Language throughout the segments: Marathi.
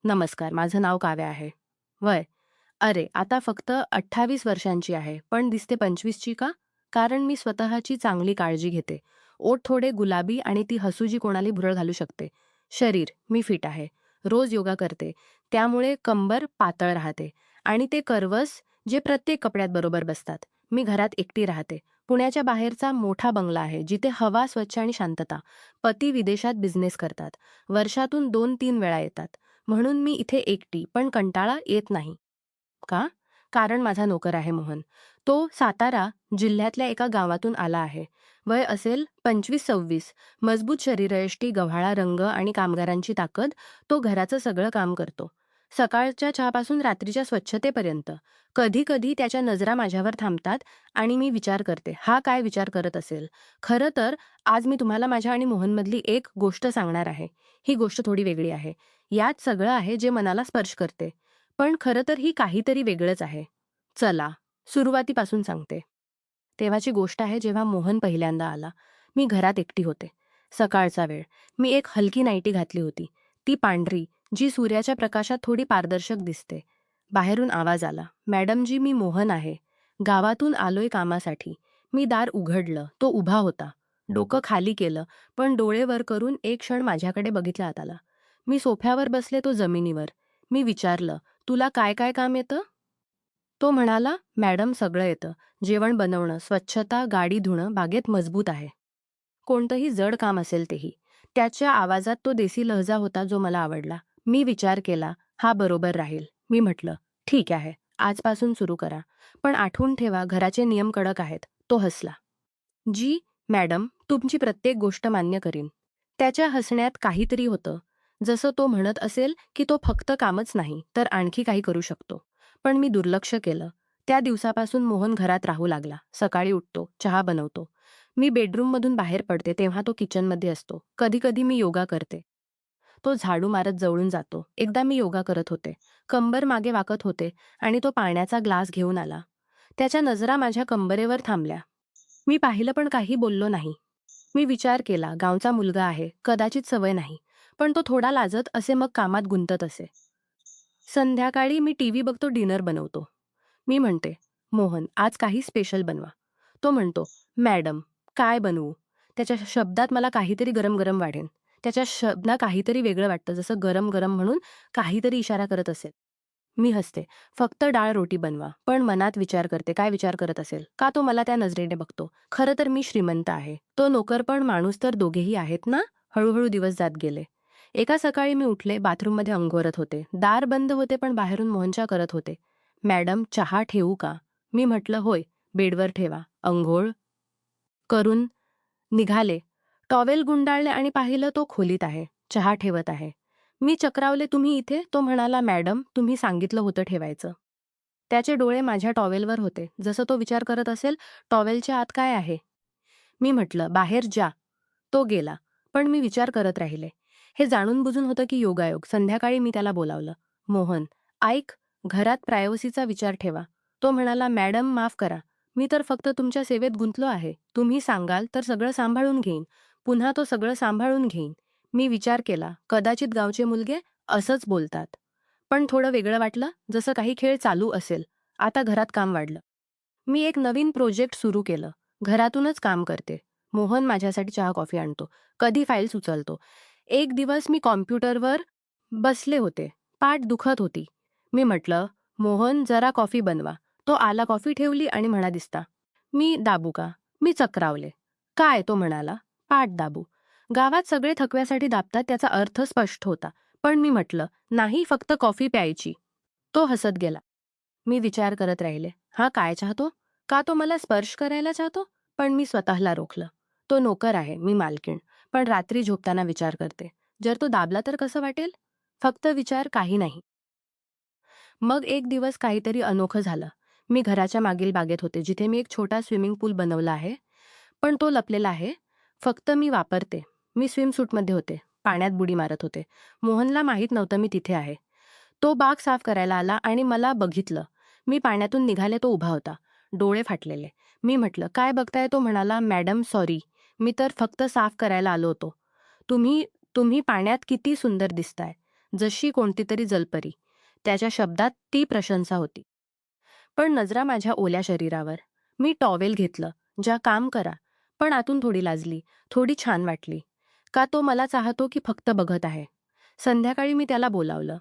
नमस्कार, माझं नाव काव्या आहे. वय अरे, आता फक्त 28 वर्षांची आहे, पण दिसते 25ची का? कारण मी स्वतःची चांगली काळजी घेते. ओठ थोडे गुलाबी आणि ती हसू जी कोणाला भुरळ घालू शकते. शरीर, मी फिट आहे. रोज योगा करते. त्यामुळे कंबर पातळ राहते. आणि ते कर्व्हज जे प्रत्येक कपड्यात बरोबर बसतात. मी घरात एकटी राहते. पुण्याच्या बाहेरचा मोठा बंगला आहे, जिथे हवा स्वच्छ आणि शांतता. पती विदेशात बिझनेस करतात. वर्षातून 2-3 वेळा येतात. म्हणून मी इथे एकटी, पण कंटाळा येत नाही. का? कारण माझा नोकर आहे मोहन. तो सातारा जिल्ह्यातल्या एका गावातून आला आहे. वय असेल 25-26. मजबूत शरीरयष्टी, गव्हाळा रंग आणि कामगारांची ताकद. तो घराचं सगळं काम करतो. सकाळच्या चहापासून रात्रीच्या स्वच्छतेपर्यंत. कधी-कधी त्याच्या नजरा माझ्यावर थांबतात आणि मी विचार करते, हा काय विचार करत असेल? खरं तर आज मी तुम्हाला माझ्या आणि मोहनमधली एक गोष्ट सांगणार आहे. ही गोष्ट थोडी वेगळी आहे. यात सगळं आहे जे मनाला स्पर्श करते. पण खरं तर ही काहीतरी वेगळंच आहे. चला, सुरुवातीपासून सांगते. तेव्हाची गोष्ट आहे जेव्हा मोहन पहिल्यांदा आला. मी घरात एकटी होते. सकाळचा वेळ. मी एक हलकी नाईटी घातली होती. ती पांढरी, जी सूर्याच्या प्रकाशात थोडी पारदर्शक दिसते. बाहेरून आवाज आला. "मॅडमजी, मी मोहन आहे. गावातून आलोय कामासाठी." मी दार उघडलं. तो उभा होता. डोकं खाली केलं, पण डोळे वर करून एक क्षण माझ्याकडे बघितला हाताला. मी सोफ्यावर बसले, तो जमिनीवर. मी विचारलं, "तुला काय काय काम येतं?" तो म्हणाला, "मॅडम, सगळं येतं. जेवण बनवणं, स्वच्छता, गाडी धुणं, बागेत मजबूत आहे. कोणतंही जड काम असेल तेही." त्याच्या आवाजात तो देसी लहजा होता जो मला आवडला. मी विचार केला, हा बरोबर राहील. मी म्हटलं, "ठीक आहे, आजपासून सुरू करा. पण आठवून ठेवा, घराचे नियम कडक आहेत." तो हसला. "जी, मॅडम, तुमची प्रत्येक गोष्ट मान्य करीन." त्याच्या हसण्यात काहीतरी होतं. जसं तो म्हणत असेल की तो फक्त कामच नाही, तर आणखी काही करू शकतो. पण मी दुर्लक्ष केलं. त्या दिवसापासून मोहन घरात राहू लागला. सकाळी उठतो, चहा बनवतो. मी बेडरूममधून बाहेर पडते तेव्हा तो किचनमध्ये असतो. कधी-कधी मी योगा करते. तो झाडू मारत जवळून जातो. एकदा मी योगा करत होते. कंबर मागे वाकत होते आणि तो पाण्याचा ग्लास घेऊन आला. त्याच्या नजरा माझ्या कंबरेवर थांबल्या. मी पाहिलं पण काही बोललो नाही. मी विचार केला, गावचा मुलगा आहे, कदाचित सवय नाही. पण तो थोडा लाजत असे, मग कामात गुंतत असे. संध्याकाळी मी टीव्ही बघतो, डिनर बनवतो. मी म्हणते, "मोहन, आज काही स्पेशल बनवा." तो म्हणतो, "मॅडम, काय बनवू?" त्याच्या शब्दात मला काहीतरी गरम-गरम वाटेन. त्याच्या शब्दात काहीतरी वेगळं वाटतं, जसं गरम-गरम म्हणून काहीतरी इशारा करत असेल. मी हसते. "फक्त डाळ रोटी बनवा." पण मनात विचार करते, काय विचार करत असेल? का तो मला त्या नजरेने बघतो? खरं तर मी श्रीमंत आहे. तो नोकर पण माणूस तर दोघेही आहेत ना? हळूहळू दिवस जात गेले. एका सकाळी मी उठले, बाथरूममध्ये अंघोळत होते. दार बंद होते, पण बाहेरून मोहनच्या करत होते. "मॅडम, चहा ठेवू का?" मी म्हटलं, "होय, बेडवर ठेवा." अंघोळ करून निघाले. टॉवेल गुंडाळले आणि पाहिलं तो खोलीत आहे. चहा ठेवत आहे. मी चक्रावले, "तुम्ही इथे?" तो म्हणाला, "मॅडम, तुम्ही सांगितलं होतं ठेवायचं." त्याचे डोळे माझ्या टॉवेलवर होते. जसं तो विचार करत असेल, टॉवेलच्या आत काय आहे? मी म्हटलं, "बाहेर जा." तो गेला. पण मी विचार करत राहिले. हे जाणून-बुजून होतं की योगायोग? संध्याकाळी मी त्याला बोलावलं. "मोहन, ऐक, घरात प्रायव्हसीचा विचार ठेवा." तो म्हणाला, "मॅडम, माफ करा. मी तर फक्त तुमच्या सेवेत गुंतलो आहे. तुम्ही सांगाल तर सगळं सांभाळून घेईन." पुन्हा तो सगळं सांभाळून घेईन. मी विचार केला, कदाचित गावचे मुलगे असंच बोलतात. पण थोडं वेगळं वाटलं, जसं काही खेळ चालू असेल. आता घरात काम वाढलं. मी एक नवीन प्रोजेक्ट सुरू केलं. घरातूनच काम करते. मोहन माझ्यासाठी चहा-कॉफी आणतो. कधी फाईल्स उचलतो. एक दिवस मी कॉम्प्युटरवर बसले होते. पाठ दुखत होती. मी म्हटलं, "मोहन, जरा कॉफी बनवा." तो आला, कॉफी ठेवली आणि म्हणा, "दिसता." मी दाबू का? मी चक्रावले. "काय?" तो म्हणाला. "पाठ दाबू." गावात सगळे थकव्यासाठी दाबतात, त्याचा अर्थ स्पष्ट होता. पण मी म्हटलं, "नाही, फक्त कॉफी प्यायची." तो हसत गेला. मी विचार करत राहिले. हा काय चाहतो? का तो मला स्पर्श करायला चाहतो? पण मी स्वतःला रोखलं. तो नोकर आहे, मी मालकीण. पण रात्री झोपताना विचार करते. जर तो दाबला तर कसं वाटेल? फक्त विचार, काही नाही. मग एक दिवस काहीतरी अनोखं झालं. मी घराच्या मागील बागेत होते, जिथे मी एक छोटा स्विमिंग पूल बनवला आहे. पण तो लपलेला आहे. फक्त मी वापरते. मी स्विमसूटमध्ये होते. पाण्यात बुडी मारत होते. मोहनला माहीत नव्हतं मी तिथे आहे. तो बाग साफ करायला आला आणि मला बघितलं. मी पाण्यातून निघाले, तो उभा होता. डोळे फाटलेले. मी म्हटलं, "काय बघताय?" तो म्हणाला, "मॅडम, सॉरी. मी तर फक्त साफ करायला आलो होतो. तुम्ही तुम्ही पाण्यात किती सुंदर दिसताय." जशी कोणती तरी जलपरी. त्याच्या शब्दात ती प्रशंसा होती. पण नजरा माझ्या ओल्या शरीरावर. मी टॉवेल घेतलं. "ज्या काम करा." पण आतून थोडी लाजली, थोडी छान वाटली. का तो मला चाहतो की फक्त बघत आहे? संध्याकाळी मी त्याला बोलावलं.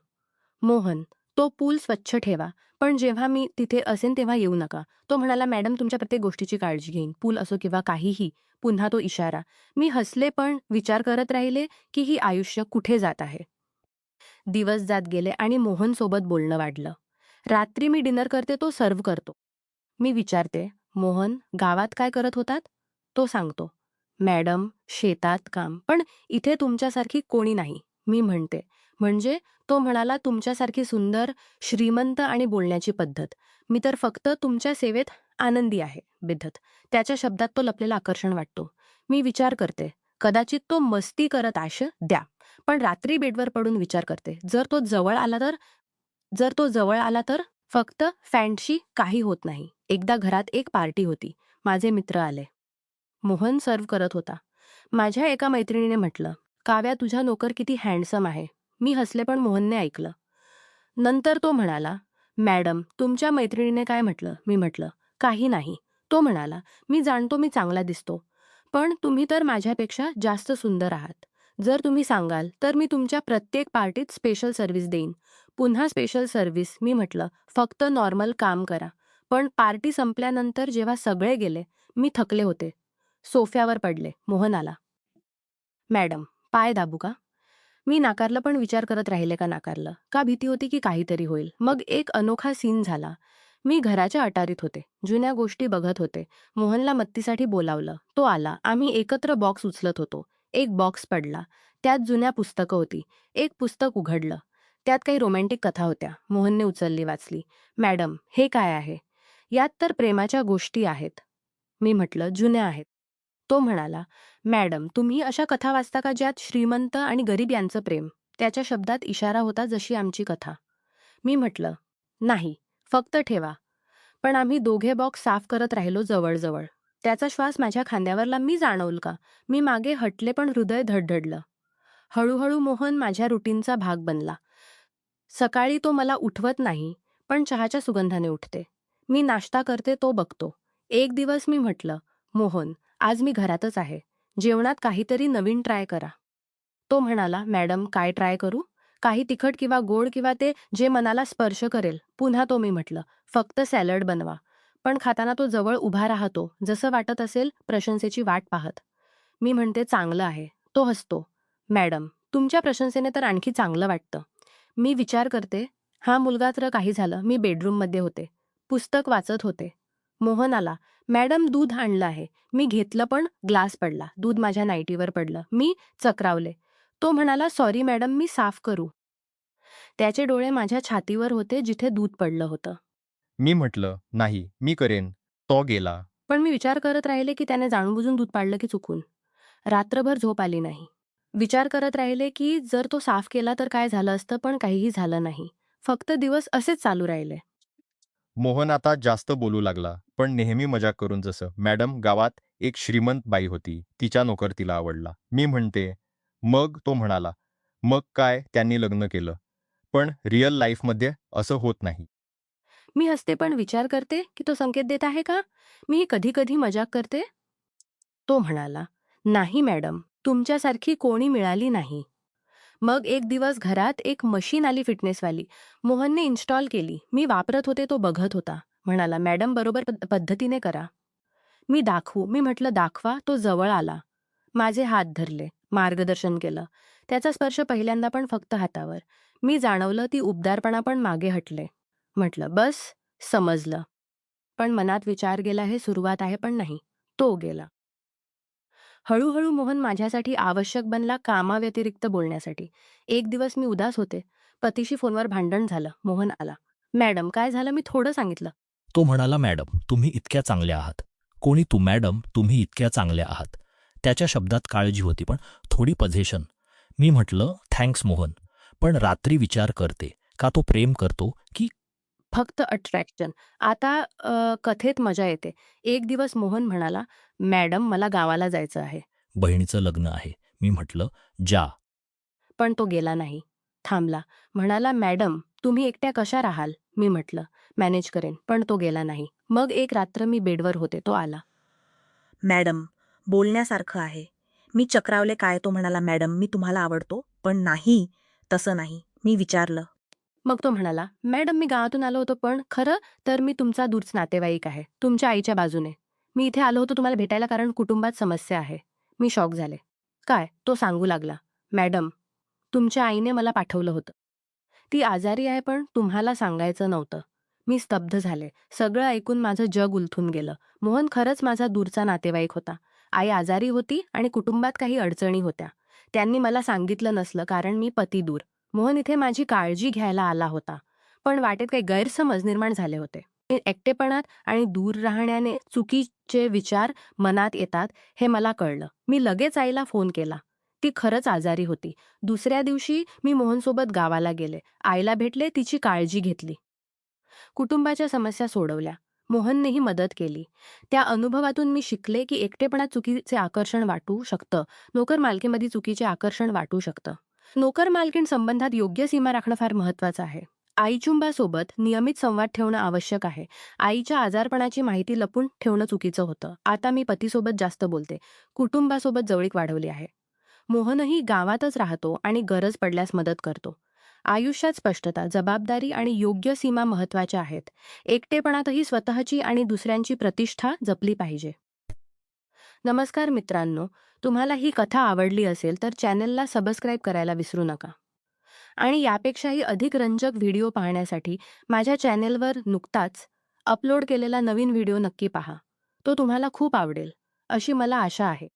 "मोहन, तो पूल स्वच्छ ठेवा, पण जेव्हा मी तिथे असेन तेव्हा येऊ नका." तो म्हणाला, "मॅडम तुमच्या प्रत्येक गोष्टीची काळजी घेईन, पूल असो किंवा काहीही." पुन्हा तो इशारा. मी हसले पण विचार करत राहिले की ही आयुष्य कुठे जात आहे. दिवस जात गेले आणि मोहनसोबत बोलणं वाढलं. रात्री मी डिनर करते, तो सर्व्ह करतो. मी विचारते, "मोहन, गावात काय करत होतात?" तो सांगतो, "मॅडम, शेतात काम. पण इथे तुमच्यासारखी कोणी नाही." मी म्हणते, "म्हणजे?" तो म्हणाला, "तुमच्यासारखी सुंदर, श्रीमंत आणि बोलण्याची पद्धत. मी तर फक्त तुमच्या सेवेत आनंदी आहे." बिद्धत. त्याच्या शब्दात तो लपलेला आकर्षण वाटतो. मी विचार करते, कदाचित तो मस्ती करत द्या. पण रात्री बेडवर पडून विचार करते, जर तो जवळ आला तर? फक्त फॅन्टशी काही होत नाही. एकदा घरात एक पार्टी होती. माझे मित्र आले. मोहन सर्व्ह करत होता. माझ्या एका मैत्रिणीने म्हटलं, "काव्या, तुझा नोकर किती हँडसम आहे." मी हसले पण मोहनने ऐकलं. नंतर तो म्हणाला, "मॅडम, तुमच्या मैत्रिणीने काय म्हटलं?" मी म्हटलं, "काही नाही." तो म्हणाला, "मी जाणतो मी चांगला दिसतो. पण तुम्ही तर माझ्यापेक्षा जास्त सुंदर आहात. जर तुम्ही सांगाल तर मी तुमच्या प्रत्येक पार्टीत स्पेशल सर्व्हिस देईन." पुन्हा स्पेशल सर्व्हिस. मी म्हटलं, "फक्त नॉर्मल काम करा." पण पार्टी संपल्यानंतर जेव्हा सगळे गेले, मी थकले होते. सोफ्यावर पडले. मोहन आला. "मॅडम, पाय दाबू का?" मी नाकारलं पण विचार करत राहिले का नाकारलं? का भीती होती की काहीतरी होईल? मग एक अनोखा सीन झाला. मी घराच्या अटारीत होते. जुन्या गोष्टी बघत होते. मोहनला मत्तीसाठी बोलावलं. तो आला. आम्ही एकत्र बॉक्स उचलत होतो. एक बॉक्स पडला. त्यात जुन्या पुस्तकं होती. एक पुस्तक उघडलं. त्यात काही रोमॅन्टिक कथा होत्या. मोहनने उचलली, वाचली. "मॅडम, हे काय आहे?" "यात तर प्रेमाच्या गोष्टी आहेत." मी म्हटलं, "जुन्या आहेत." तो म्हणाला, "मॅडम, तुम्ही अशा कथा वाचता का ज्यात श्रीमंत आणि गरीब यांचं प्रेम?" त्याच्या शब्दात इशारा होता, जशी आमची कथा. मी म्हटलं, "नाही, फक्त ठेवा." पण आम्ही दोघे बॉक्स साफ करत राहिलो जवळ. त्याचा श्वास माझ्या खांद्यावरला मी जाणवलं का? मी मागे हटले पण हृदय धडधडलं. हळूहळू मोहन माझ्या रुटीनचा भाग बनला. सकाळी तो मला उठवत नाही, पण चहाच्या सुगंधाने उठते. मी नाश्ता करते, तो बघतो. एक दिवस मी म्हटलं, "मोहन, आज मी घरातच आहे. जेवणात काहीतरी नवीन ट्राय करा." तो म्हणाला, "मॅडम, काय ट्राय करू?" "काही तिखट किंवा गोड किंवा ते जे मनाला स्पर्श करेल." पुन्हा तो मी म्हटलं, "फक्त सॅलड बनवा." पण खाताना तो जवळ उभा राहतो, जसं वाटत असेल प्रशंसेची वाट पाहत. मी म्हणते, "चांगलं आहे." तो हसतो. "मॅडम, तुमच्या प्रशंसेने तर आणखी चांगलं वाटतं." मी विचार करते, हा मुलगा तर काही झालं. मी बेडरूममध्ये होते. पुस्तक वाचत होते. मोहन आला. "मॅडम, दूध आणलं आहे." मी घेतलं पण ग्लास पडला. दूध माझ्या नाईटीवर पडलं. मी चक्रावले. तो म्हणाला, "सॉरी मॅडम, मी साफ करू." त्याचे डोळे माझ्या छातीवर होते जिथे दूध पडलं होतं. मी म्हटलं, "नाही, मी करेन." तो गेला. पण मी विचार करत राहिले की त्याने जाणूनबुजून दूध पाडलं की चुकून. रात्रभर झोप आली नाही. विचार करत राहिले की जर तो साफ केला तर काय झालं असतं, पण काहीही झालं नाही. फक्त दिवस असेच चालू राहिले. मोहन आता जास्त बोलू लागला, पण नेहमी मजाक करून जसं. "मॅडम, गावात एक श्रीमंत बाई होती. तिचा नोकर तिला आवडला." मी म्हणते, "मग?" तो म्हणाला, "मग काय, त्यांनी लग्न केलं." पण रिअल लाईफमध्ये असं होत नाही. मी हसते पण विचार करते की तो संकेत देत आहे का? मी कधी-कधी मजाक करते. तो म्हणाला, "नाही मॅडम, तुमच्यासारखी कोणी मिळाली नाही." मग एक दिवस घरात एक मशीन आली फिटनेसवाली. मोहनने इन्स्टॉल केली. मी वापरत होते, तो बघत होता. म्हणाला, "मॅडम, बरोबर पद्धतीने करा." मी दाखवू. मी म्हटलं, "दाखवा." तो जवळ आला. माझे हात धरले. मार्गदर्शन केलं. त्याचा स्पर्श पहिल्यांदा पण फक्त हातावर. मी जाणवलं ती उबदारपणा पण मागे हटले. म्हटलं, "बस, समजलं." पण मनात विचार गेला, हे सुरुवात आहे पण नाही. तो गेला. हळूहळू मोहन माझ्यासाठी आवश्यक बनला, कामाव्यतिरिक्त बोलण्यासाठी. एक दिवस मी उदास होते. पतीशी फोनवर भांडण झालं. मोहन आला. "मॅडम, काय झालं?" मी थोडं सांगितलं. तो म्हणाला, "मॅडम, तुम्ही इतक्या चांगल्या आहात." "कोणी तू मॅडम? तुम्ही इतक्या चांगल्या आहात." त्याच्या शब्दात काळजी होती, पण थोडी पझेशन. मी म्हटलं, "थँक्स मोहन. पण रात्री विचार करते, का तो प्रेम करतो की..." फक्त अट्रॅक्शन. आता कथेत मजा येते. एक दिवस मोहन म्हणाला, "मॅडम, मला गावाला जायचं आहे." बहिणीचं लग्न आहे. मी म्हटलं, "जा." पण तो गेला नाही. थांबला. म्हणाला, मॅडम तुम्ही एकट्या कशा राहाल? मी म्हटलं, मॅनेज करेन. पण तो गेला नाही. मग एक रात्र मी बेडवर होते. तो आला. मॅडम, बोलण्यासारखं आहे. मी चक्रावले काय? तो म्हणाला, मॅडम मी तुम्हाला आवडतो. पण नाही, तसं नाही. मी विचारलं. मग तो म्हणाला, मॅडम मी गावातून आलो होतो, पण खरं तर मी तुमचा दूरच नातेवाईक आहे. तुमच्या आईच्या बाजूने. मी इथे आलो होतो तुम्हाला भेटायला कारण कुटुंबात समस्या आहे. मी शॉक झाले. काय? तो सांगू लागला, मॅडम तुमच्या आईने मला पाठवलं होतं. ती आजारी आहे पण तुम्हाला सांगायचं नव्हतं. मी स्तब्ध झाले. सगळं ऐकून माझं जग उलथून गेलं. मोहन खरंच माझा दूरचा नातेवाईक होता. आई आजारी होती आणि कुटुंबात काही अडचणी होत्या. त्यांनी मला सांगितलं नसलं कारण मी पतीदूर. मोहन इथे माझी काळजी घ्यायला आला होता. पण वाटेत काही गैरसमज निर्माण झाले होते. एकटेपणात आणि दूर राहण्याने चुकीचे विचार मनात येतात हे मला कळलं. मी लगेच आईला फोन केला. ती खरंच आजारी होती. दुसऱ्या दिवशी मी मोहनसोबत गावाला गेले. आईला भेटले, तिची काळजी घेतली. कुटुंबाच्या समस्या सोडवल्या. मोहननेही मदत केली. त्या अनुभवातून मी शिकले की एकटेपणात चुकीचे आकर्षण वाटू शकतं. नोकर मालकीमध्ये चुकीचे आकर्षण वाटू शकतं. नोकर मालकीण संबंधात योग्य सीमा राखणं फार महत्त्वाचं आहे. आईचुंबासोबत नियमित संवाद ठेवणं आवश्यक आहे. आईच्या आजारपणाची माहिती लपून ठेवणं चुकीचं होतं. आता मी पतीसोबत जास्त बोलते. कुटुंबासोबत जवळीक वाढवली आहे. मोहनही गावातच राहतो आणि गरज पडल्यास मदत करतो. आयुष्यात स्पष्टता, जबाबदारी आणि योग्य सीमा महत्त्वाच्या आहेत. एकटेपणातही स्वतःची आणि दुसऱ्यांची प्रतिष्ठा जपली पाहिजे. नमस्कार मित्रांनो, तुम्हाला ही कथा आवडली असेल तर चॅनलला सबस्क्राईब करायला विसरू नका. आणि यापेक्षाही अधिक रंजक व्हिडिओ पाहण्यासाठी माझ्या चॅनेलवर नुकताच अपलोड केलेला नवीन व्हिडिओ नक्की पहा. तो तुम्हाला खूप आवडेल, अशी मला आशा आहे.